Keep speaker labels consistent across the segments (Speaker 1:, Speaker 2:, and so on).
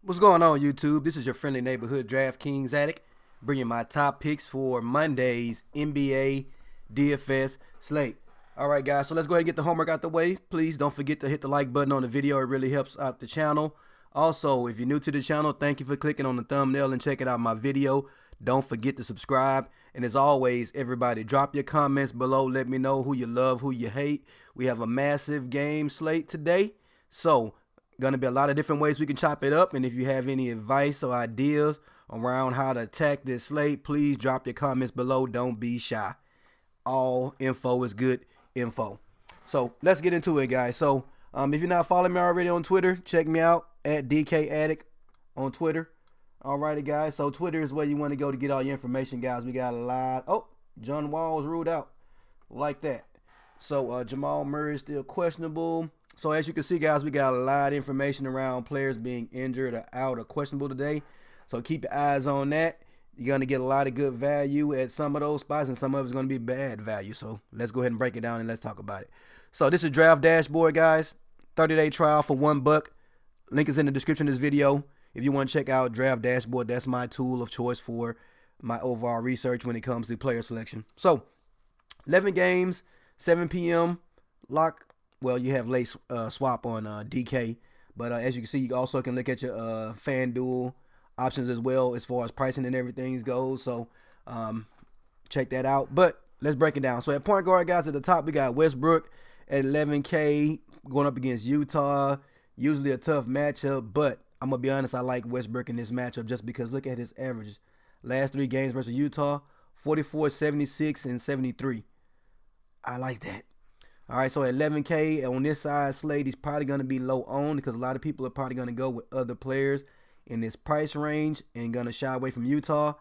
Speaker 1: What's going on, YouTube? This is your friendly neighborhood DraftKings addict, bringing my top picks for Monday's NBA DFS slate. All right, guys, so let's go ahead and get the homework out the way. Please don't forget to hit the like button on the video. It really helps out the channel. Also, if you're new to the channel, thank you for clicking on the thumbnail and checking out my video. Don't forget to subscribe. And as always, everybody, drop your comments below. Let me know who you love, who you hate. We have a massive game slate today. So, going to be a lot of different ways we can chop it up. And if you have any advice or ideas around how to attack this slate, please drop your comments below. Don't be shy. All info is good info. So let's get into it, guys. So if you're not following me already on Twitter, check me out at DK Addict on Twitter. Alrighty, guys. So Twitter is where you want to go to get all your information, guys. We got a lot. Oh, John Wall's ruled out like that. So Jamal Murray is still questionable. So as you can see, guys, we got a lot of information around players being injured or out or questionable today. So keep your eyes on that. You're going to get a lot of good value at some of those spots, and some of it's going to be bad value. So let's go ahead and break it down and let's talk about it. So this is Draft Dashboard, guys. 30-day trial for $1. Link is in the description of this video. If you want to check out Draft Dashboard, that's my tool of choice for my overall research when it comes to player selection. So 11 games, 7 p.m. lock. Well, you have late swap on DK, but as you can see, you also can look at your Fanduel options as well as far as pricing and everything goes. So check that out. But let's break it down. So at point guard, guys, at the top, we got Westbrook at 11K going up against Utah. Usually a tough matchup, but I'm going to be honest, I like Westbrook in this matchup just because look at his averages. Last 3 games versus Utah, 44, 76, and 73. I like that. All right, so at 11K on this side slate, he's probably going to be low owned because a lot of people are probably going to go with other players in this price range and going to shy away from Utah,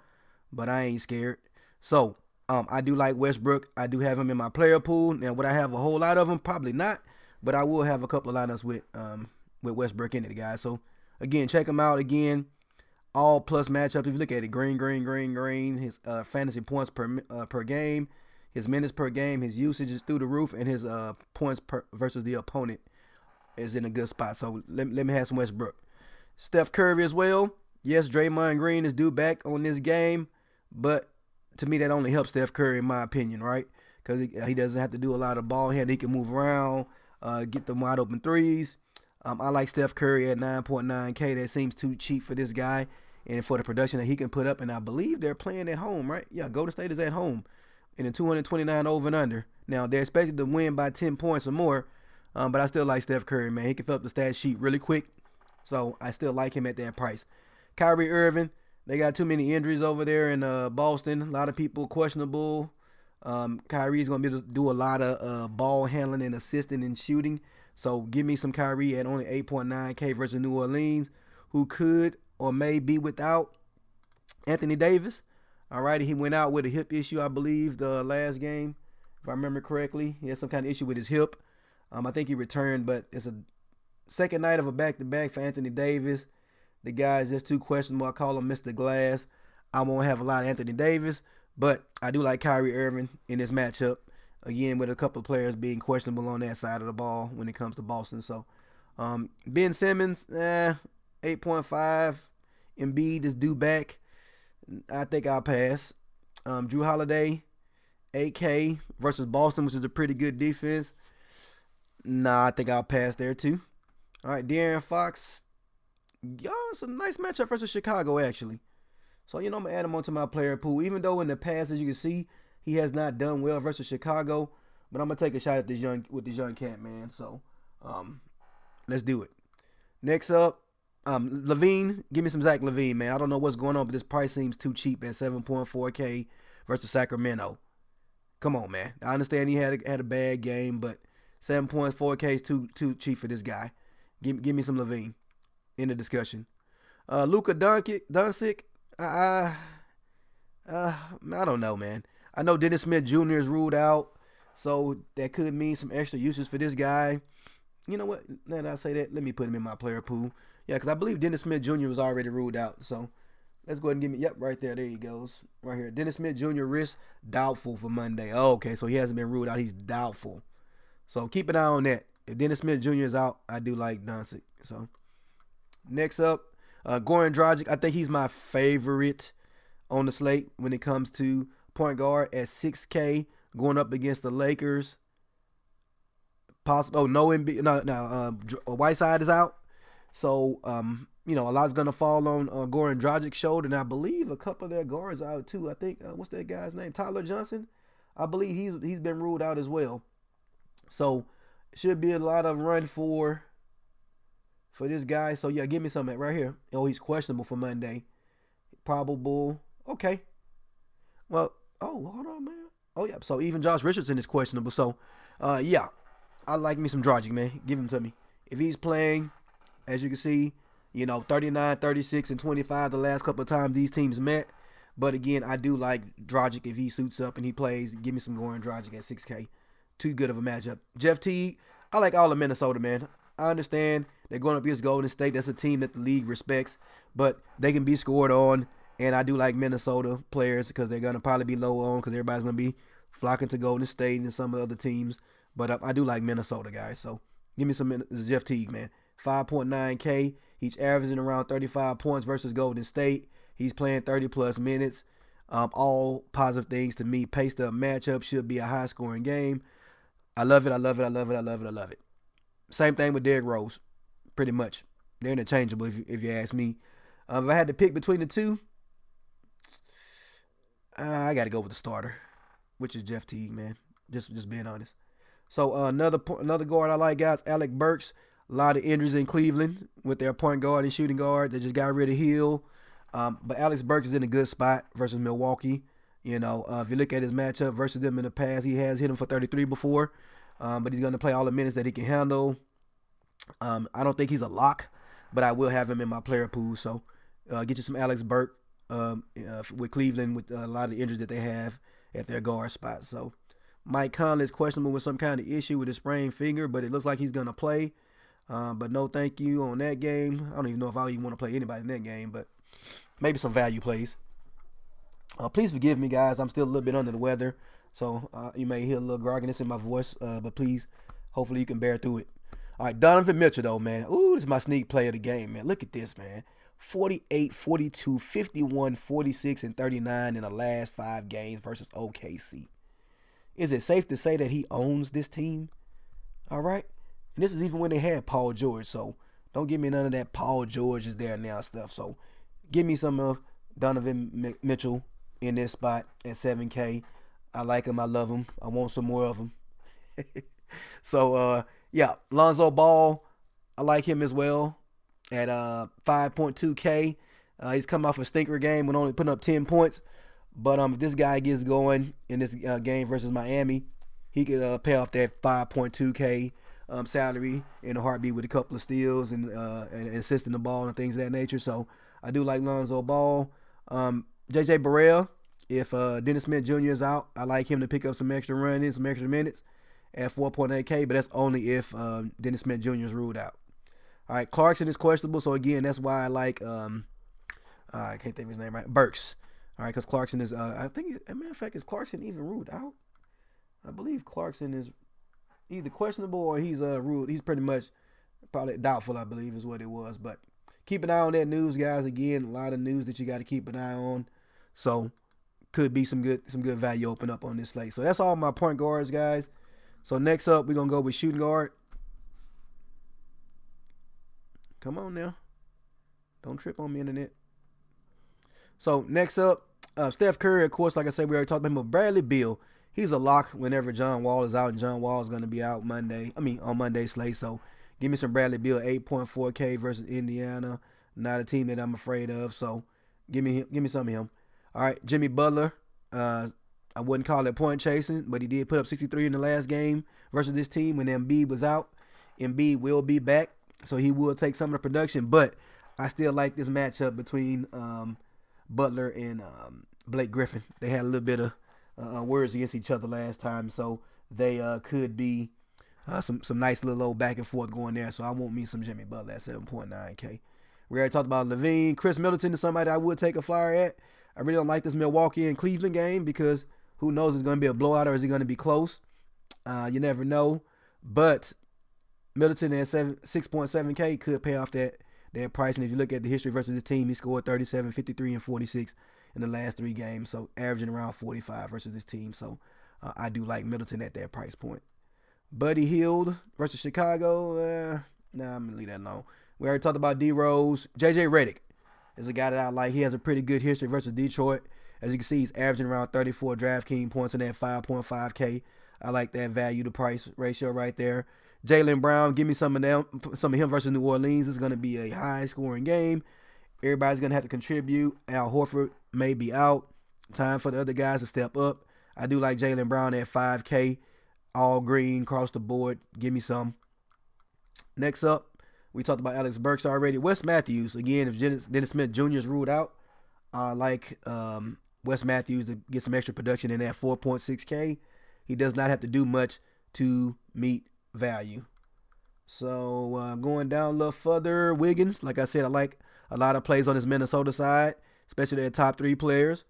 Speaker 1: but I ain't scared. So I do like Westbrook. I do have him in my player pool. Now, would I have a whole lot of them? Probably not, but I will have a couple of lineups with Westbrook in it, guys. So, again, check him out. Again, all plus matchups. If you look at it, green, his fantasy points per game. His minutes per game, his usage is through the roof, and his points versus the opponent is in a good spot. So let me have some Westbrook. Steph Curry as well. Yes, Draymond Green is due back on this game, but to me that only helps Steph Curry in my opinion, right? Because he doesn't have to do a lot of ball handling. He can move around, get them wide open threes. I like Steph Curry at 9.9K. That seems too cheap for this guy and for the production that he can put up. And I believe they're playing at home, right? Yeah, Golden State is at home. In a 229 over and under. Now, they're expected to win by 10 points or more, but I still like Steph Curry, man. He can fill up the stat sheet really quick, so I still like him at that price. Kyrie Irving, they got too many injuries over there in Boston. A lot of people questionable. Kyrie's going to be able to do a lot of ball handling and assisting and shooting, so give me some Kyrie at only 8.9K versus New Orleans, who could or may be without Anthony Davis. Alrighty, he went out with a hip issue, I believe, the last game, if I remember correctly. He had some kind of issue with his hip. I think he returned, but it's a second night of a back-to-back for Anthony Davis. The guy is just too questionable. I call him Mr. Glass. I won't have a lot of Anthony Davis, but I do like Kyrie Irving in this matchup. Again, with a couple of players being questionable on that side of the ball when it comes to Boston. So, Ben Simmons, 8.5. Embiid is due back. I think I'll pass. Drew Holiday, 8K versus Boston, which is a pretty good defense. Nah, I think I'll pass there too. All right, De'Aaron Fox. Y'all, it's a nice matchup versus Chicago, actually. So, I'm going to add him onto my player pool. Even though in the past, as you can see, he has not done well versus Chicago. But I'm going to take a shot at this young cat, man. So, let's do it. Next up, Levine, give me some Zach Levine, man. I don't know what's going on, but this price seems too cheap at 7.4K versus Sacramento. Come on, man. I understand he had a bad game, but 7.4K is too cheap for this guy. Give me some Levine in the discussion. Luka Doncic, I don't know, man. I know Dennis Smith Jr. is ruled out, so that could mean some extra uses for this guy. You know what? Now that I say that, let me put him in my player pool. Yeah, because I believe Dennis Smith Jr. was already ruled out. So let's go ahead and give me, yep, right there. There he goes. Right here. Dennis Smith Jr. wrist, doubtful for Monday. Oh, okay, so he hasn't been ruled out. He's doubtful. So keep an eye on that. If Dennis Smith Jr. is out, I do like Doncic. So next up, Goran Dragic, I think he's my favorite on the slate when it comes to point guard at 6K going up against the Lakers. Possible. Oh, no, Whiteside is out, so a lot's gonna fall on Goran Dragic's shoulder, and I believe a couple of their guards are out too. I think what's that guy's name? Tyler Johnson. I believe he's been ruled out as well. So should be a lot of run for this guy. So yeah, give me some of that right here. Oh, he's questionable for Monday. Probable. Okay. Well, hold on, man. Oh yeah. So even Josh Richardson is questionable. So yeah. I like me some Dragic, man. Give him to me. If he's playing, as you can see, 39, 36, and 25 the last couple of times these teams met. But again, I do like Dragic if he suits up and he plays. Give me some Goran Dragic at 6K. Too good of a matchup. Jeff Teague, I like all of Minnesota, man. I understand they're going up against Golden State. That's a team that the league respects. But they can be scored on. And I do like Minnesota players because they're going to probably be low on because everybody's going to be flocking to Golden State and some of the other teams. But I do like Minnesota, guys. So give me some Jeff Teague, man. 5.9K. He's averaging around 35 points versus Golden State. He's playing 30-plus minutes. All positive things to me. Paced up matchup. Should be a high-scoring game. I love it. I love it. I love it. I love it. I love it. Same thing with Derrick Rose. Pretty much. They're interchangeable if you ask me. If I had to pick between the two, I got to go with the starter, which is Jeff Teague, man. Just being honest. So another guard I like, guys, Alec Burks. A lot of injuries in Cleveland with their point guard and shooting guard. They just got rid of Hill. But Alex Burks is in a good spot versus Milwaukee. If you look at his matchup versus them in the past, he has hit him for 33 before. But he's going to play all the minutes that he can handle. I don't think he's a lock, but I will have him in my player pool. So get you some Alex Burks with Cleveland with a lot of injuries that they have at their guard spot. So Mike Conley is questionable with some kind of issue with his sprained finger, but it looks like he's going to play. But no thank you on that game. I don't even know if I even want to play anybody in that game, but maybe some value plays. Please forgive me, guys. I'm still a little bit under the weather, so you may hear a little grogginess in my voice, but please, hopefully you can bear through it. All right, Donovan Mitchell, though, man. Ooh, this is my sneak play of the game, man. Look at this, man. 48, 42, 51, 46, and 39 in the last 5 games versus OKC. Is it safe to say that he owns this team? All right. And this is even when they had Paul George. So don't give me none of that Paul George is there now stuff. So give me some of Donovan Mitchell in this spot at 7K. I like him. I love him. I want some more of him. So, yeah, Lonzo Ball, I like him as well at 5.2K. He's come off a stinker game when only putting up 10 points. But if this guy gets going in this game versus Miami, he could pay off that 5.2K salary in a heartbeat with a couple of steals and assisting the ball and things of that nature. So I do like Lonzo Ball. JJ Barea, if Dennis Smith Jr. is out, I like him to pick up some extra running, some extra minutes at 4.8K, but that's only if Dennis Smith Jr. is ruled out. All right, Clarkson is questionable, so again, that's why I like I can't think of his name right, Burks. All right, because Clarkson is, I think, as a matter of fact, is Clarkson even ruled out? I believe Clarkson is either questionable or he's ruled. He's pretty much probably doubtful, I believe, is what it was. But keep an eye on that news, guys. Again, a lot of news that you got to keep an eye on. So could be some good value open up on this slate. So that's all my point guards, guys. So next up, we're gonna go with shooting guard. Come on now, don't trip on me, internet. So next up, Steph Curry, of course, like I said, we already talked about him, but Bradley Beal, he's a lock whenever John Wall is out, and John Wall is going to be out on Monday's slate. So give me some Bradley Beal, 8.4K versus Indiana. Not a team that I'm afraid of, so give me some of him. All right, Jimmy Butler, I wouldn't call it point chasing, but he did put up 63 in the last game versus this team when Embiid was out. Embiid will be back, so he will take some of the production, but I still like this matchup between Butler and Blake Griffin. They had a little bit of words against each other last time, so they could be some nice little old back and forth going there. So I want me some Jimmy Butler at 7.9K. We already talked about Levine. Chris Middleton is somebody I would take a flyer at. I really don't like this Milwaukee and Cleveland game because who knows, it's going to be a blowout or is it going to be close? You never know. But Middleton at 6.7K could pay off that that price. And if you look at the history versus this team, he scored 37, 53, and 46 in the last 3 games. So averaging around 45 versus this team. So I do like Middleton at that price point. Buddy Hield versus Chicago. Nah, I'm going to leave that alone. We already talked about D-Rose. J.J. Redick is a guy that I like. He has a pretty good history versus Detroit. As you can see, he's averaging around 34 DraftKings points in that 5.5K. I like that value to price ratio right there. Jaylen Brown, give me some of him versus New Orleans. It's going to be a high-scoring game. Everybody's going to have to contribute. Al Horford may be out. Time for the other guys to step up. I do like Jaylen Brown at 5K. All green, across the board. Give me some. Next up, we talked about Alex Burks already. Wes Matthews, again, if Dennis Smith Jr. is ruled out, I like Wes Matthews to get some extra production in that 4.6K. He does not have to do much to meet value. So going down a little further, Wiggins, like I said, I like a lot of plays on his Minnesota side, especially their top 3 players.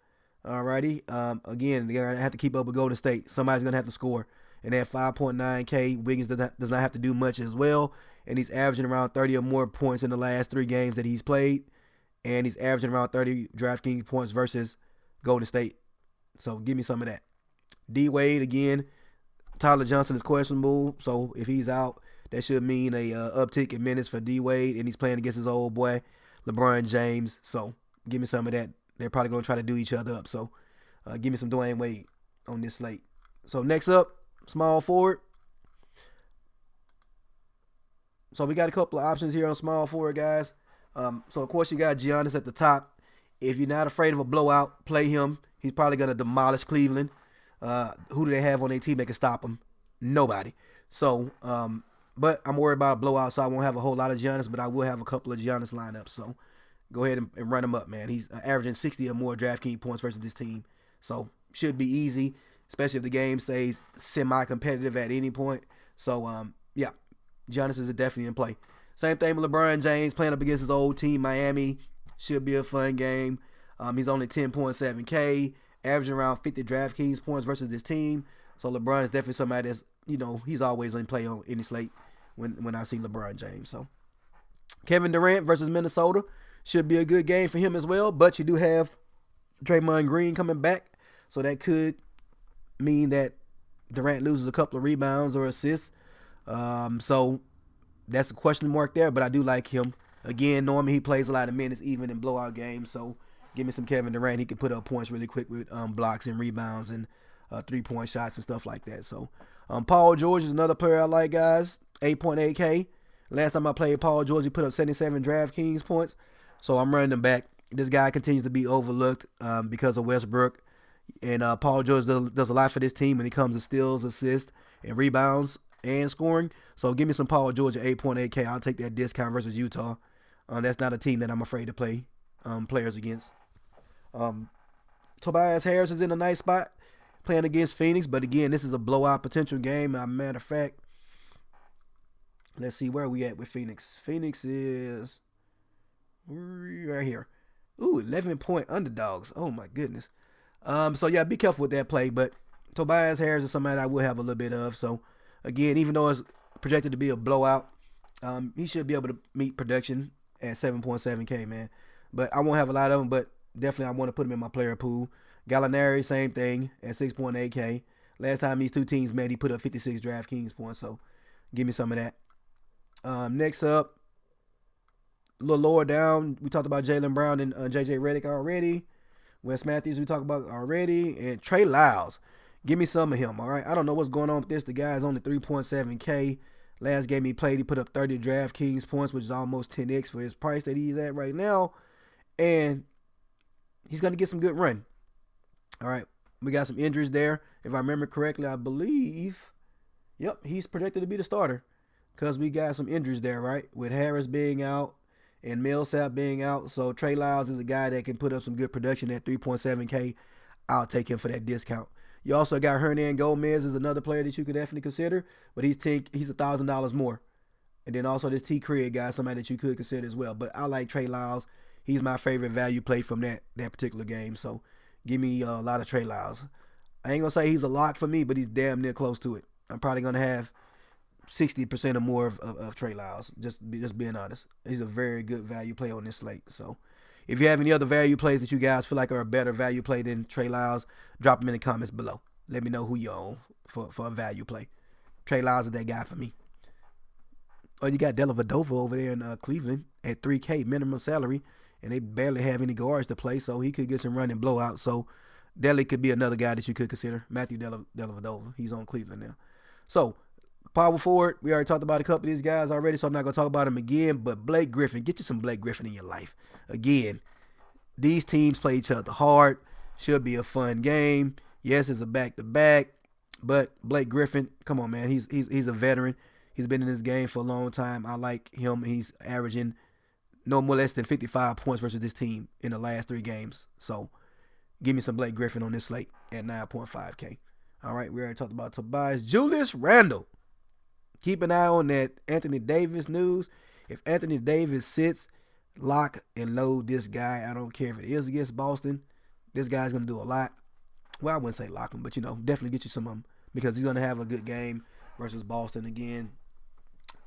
Speaker 1: Alrighty. Again, they're going to have to keep up with Golden State. Somebody's going to have to score. And at 5.9K, Wiggins does not have to do much as well. And he's averaging around 30 or more points in the last 3 games that he's played. And he's averaging around 30 DraftKings points versus Golden State. So give me some of that. D-Wade, again, Tyler Johnson is questionable. So if he's out, that should mean a uptick in minutes for D-Wade. And he's playing against his old boy, LeBron James. So give me some of that. They're probably going to try to do each other up. So give me some Dwayne Wade on this slate. So next up, small forward. So we got a couple of options here on small forward, guys. So, of course, you got Giannis at the top. If you're not afraid of a blowout, play him. He's probably going to demolish Cleveland. Who do they have on their team that can stop him? Nobody. So, but I'm worried about a blowout, so I won't have a whole lot of Giannis, but I will have a couple of Giannis lineups. So, go ahead and run him up, man. He's averaging 60 or more DraftKings points versus this team. So, should be easy, especially if the game stays semi-competitive at any point. So, yeah, Giannis is definitely in play. Same thing with LeBron James playing up against his old team, Miami. Should be a fun game. He's only 10.7K, averaging around 50 DraftKings points versus this team. So LeBron is definitely somebody that's, he's always in play on any slate when I see LeBron James. So Kevin Durant versus Minnesota should be a good game for him as well. But you do have Draymond Green coming back. So that could mean that Durant loses a couple of rebounds or assists. So that's a question mark there, but I do like him. Again, normally he plays a lot of minutes even in blowout games, so give me some Kevin Durant. He can put up points really quick with blocks and rebounds and 3-point shots and stuff like that. So Paul George is another player I like, guys. 8.8K. Last time I played Paul George, he put up 77 DraftKings points, so I'm running him back. This guy continues to be overlooked because of Westbrook, and Paul George does a lot for this team when it comes to steals, assists, and rebounds and scoring. So give me some Paul George at 8.8K. I'll take that discount versus Utah. That's not a team that I'm afraid to play players against. Tobias Harris is in a nice spot playing against Phoenix, but again, this is a blowout potential game. Matter of fact, let's see where we at with Phoenix. Phoenix is right here. Ooh, 11-point underdogs. Oh my goodness. So yeah, be careful with that play, but Tobias Harris is somebody I will have a little bit of. So again, even though it's projected to be a blowout, he should be able to meet production at 7.7K, man. But I won't have a lot of them, but definitely I want to put him in my player pool. Gallinari, same thing, at 6.8K. Last time these two teams met, he put up 56 DraftKings points, so give me some of that. Next up, a little lower down, we talked about Jaylen Brown and J.J. Redick already. Wes Matthews we talked about already. And Trey Lyles. Give me some of him, all right? I don't know what's going on with this. The guy's only 3.7K. Last game he played, he put up 30 DraftKings points, which is almost 10x for his price that he's at right now. And he's going to get some good run. All right, we got some injuries there. If I remember correctly, I believe, yep, he's projected to be the starter because we got some injuries there, right? With Harris being out and Millsap being out. So Trey Lyles is a guy that can put up some good production at 3.7K. I'll take him for that discount. You also got Hernan Gomez is another player that you could definitely consider, but he's $1,000 more. And then also this T. Craig guy, somebody that you could consider as well. But I like Trey Lyles. He's my favorite value play from that particular game. So give me a lot of Trey Lyles. I ain't going to say he's a lock for me, but he's damn near close to it. I'm probably going to have 60% or more of Trey Lyles. Just being honest. He's a very good value play on this slate. So if you have any other value plays that you guys feel like are a better value play than Trey Lyles, drop them in the comments below. Let me know who you own for a value play. Trey Lyles is that guy for me. Oh, you got Dellavedova over there in Cleveland at $3K minimum salary, and they barely have any guards to play, so he could get some running blowout. So Delly could be another guy that you could consider. Matthew Dellavedova. He's on Cleveland now. So power forward, we already talked about a couple of these guys already, so I'm not going to talk about them again. But Blake Griffin, get you some Blake Griffin in your life. Again, these teams play each other hard. Should be a fun game. Yes, it's a back-to-back, but Blake Griffin, come on, man. He's a veteran. He's been in this game for a long time. I like him. He's averaging no more less than 55 points versus this team in the last 3 games. So give me some Blake Griffin on this slate at 9.5K. All right, we already talked about Tobias. Julius Randle. Keep an eye on that Anthony Davis news. If Anthony Davis sits, lock and load this guy. I don't care if it is against Boston. This guy's going to do a lot. Well, I wouldn't say lock him, but, definitely get you some of them because he's going to have a good game versus Boston again.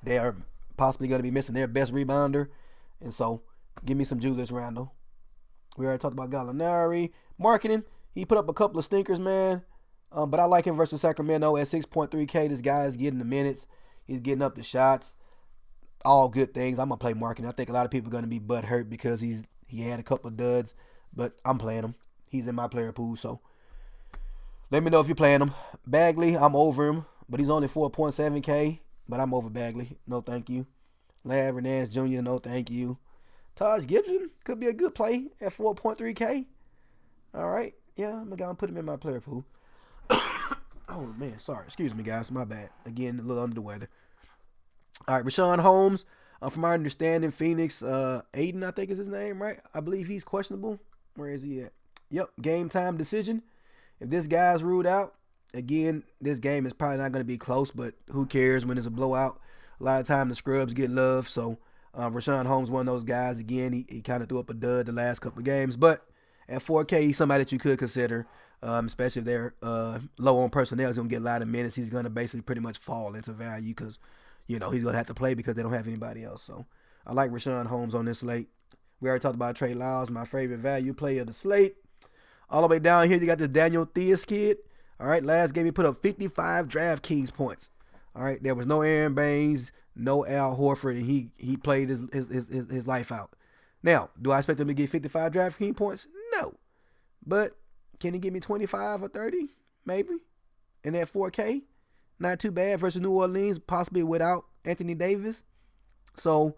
Speaker 1: They are possibly going to be missing their best rebounder. And so, give me some Julius Randle. We already talked about Gallinari. Marketing, he put up a couple of stinkers, man. But I like him versus Sacramento at 6.3K. This guy is getting the minutes. He's getting up the shots. All good things. I'm going to play Marketing. I think a lot of people are going to be butthurt because he had a couple of duds. But I'm playing him. He's in my player pool, so let me know if you're playing him. Bagley, I'm over him. But he's only 4.7K. But I'm over Bagley. No, thank you. Larry Nance Jr., no, thank you. Taj Gibson could be a good play at 4.3K. All right. Yeah, I'm going to put him in my player pool. Oh, man. Sorry. Excuse me, guys. My bad. Again, a little under the weather. All right. Rashawn Holmes. From my understanding, Phoenix, Aiden, I think is his name, right? I believe he's questionable. Where is he at? Yep. Game time decision. If this guy's ruled out, again, this game is probably not going to be close, but who cares when it's a blowout? A lot of time the scrubs get love. So Rashawn Holmes, one of those guys. Again, he kind of threw up a dud the last couple of games. But at 4K, he's somebody that you could consider, especially if they're low on personnel. He's going to get a lot of minutes. He's going to basically pretty much fall into value because, he's going to have to play because they don't have anybody else. So I like Rashawn Holmes on this slate. We already talked about Trey Lyles, my favorite value player of the slate. All the way down here, you got this Daniel Theus kid. All right, last game he put up 55 DraftKings points. All right, there was no Aaron Baines, no Al Horford, and he played his life out. Now, do I expect him to get 55 DraftKings points? No. But can he give me 25 or 30? Maybe. And at 4K? Not too bad versus New Orleans, possibly without Anthony Davis. So,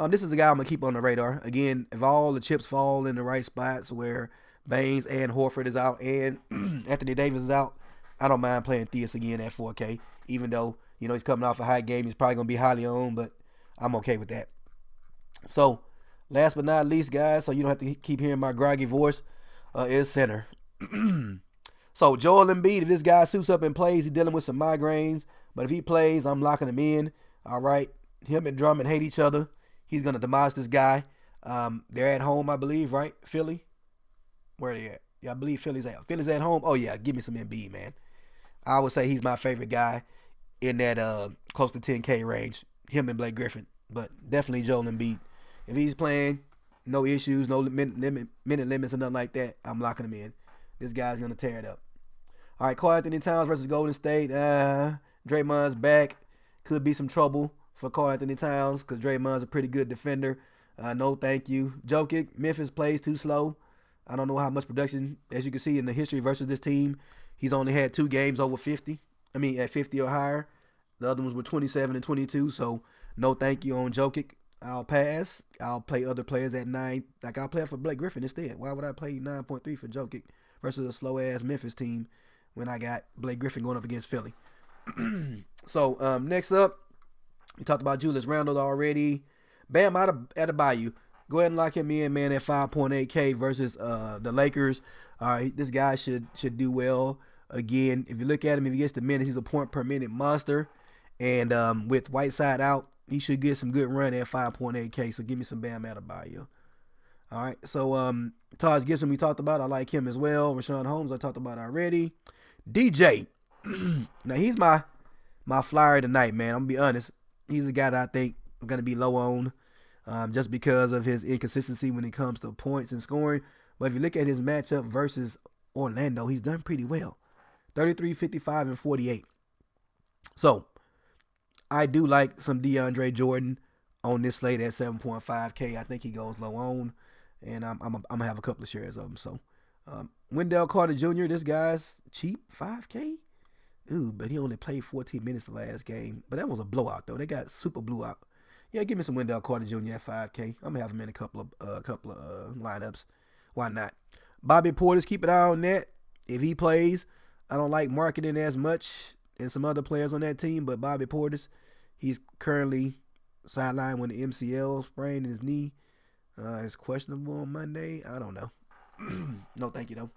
Speaker 1: this is the guy I'm going to keep on the radar. Again, if all the chips fall in the right spots where Baines and Horford is out and Anthony Davis is out, I don't mind playing Theus again at 4K, even though, he's coming off a high game. He's probably going to be highly owned, but I'm okay with that. So, last but not least, guys, so you don't have to keep hearing my groggy voice, is center. So, Joel Embiid, if this guy suits up and plays, he's dealing with some migraines. But if he plays, I'm locking him in. All right. Him and Drummond hate each other. He's going to demolish this guy. They're at home, I believe, right? Philly? Where are they at? Yeah, I believe Philly's at. Philly's at home? Oh, yeah. Give me some Embiid, man. I would say he's my favorite guy in that close to 10K range. Him and Blake Griffin. But definitely Joel Embiid. If he's playing, no issues, no minute limits or nothing like that, I'm locking him in. This guy's going to tear it up. All right, Karl Anthony Towns versus Golden State. Draymond's back. Could be some trouble for Karl Anthony Towns because Draymond's a pretty good defender. No, thank you. Jokic, Memphis plays too slow. I don't know how much production, as you can see in the history versus this team. He's only had 2 games over 50. At 50 or higher. The other ones were 27 and 22. So, no thank you on Jokic. I'll pass. I'll play other players at 9. Like, I'll play for Blake Griffin instead. Why would I play 9.3 for Jokic versus a slow-ass Memphis team when I got Blake Griffin going up against Philly? So, next up, we talked about Julius Randle already. Bam Adebayo. Go ahead and lock him in, man, at 5.8K versus the Lakers. All right, this guy should do well. Again, if you look at him, if he gets the minutes, he's a point-per-minute monster. And with Whiteside out, he should get some good run at 5.8K. So give me some Bam Adebayo. All right, so Taj Gibson we talked about. I like him as well. Rashawn Holmes I talked about already. DJ. Now, he's my my flyer tonight, man. I'm going to be honest. He's a guy that I think I'm going to be low on just because of his inconsistency when it comes to points and scoring. But if you look at his matchup versus Orlando, he's done pretty well. 33, 55, and 48. So, I do like some DeAndre Jordan on this slate at 7.5K. I think he goes low on, and I'm going to have a couple of shares of him. So, Wendell Carter Jr., this guy's cheap, 5K. Ooh, but he only played 14 minutes the last game. But that was a blowout, though. They got super blew out. Yeah, give me some Wendell Carter Jr. at 5K. I'm going to have him in a couple of lineups. Why not? Bobby Portis, keep an eye on that. If he plays, I don't like marketing as much as some other players on that team, but Bobby Portis, he's currently sidelined with the MCL sprain in his knee. It's questionable on Monday. I don't know. No, thank you, though.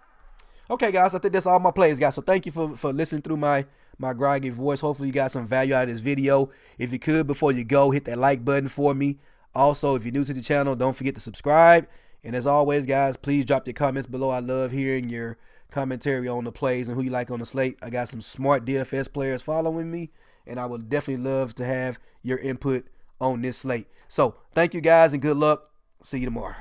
Speaker 1: Okay, guys, I think that's all my plays, guys. So thank you for listening through my groggy voice. Hopefully you got some value out of this video. If you could, before you go, hit that like button for me. Also, if you're new to the channel, don't forget to subscribe. And as always, guys, please drop your comments below. I love hearing your commentary on the plays and who you like on the slate. I got some smart DFS players following me, and I would definitely love to have your input on this slate. So thank you, guys, and good luck. See you tomorrow.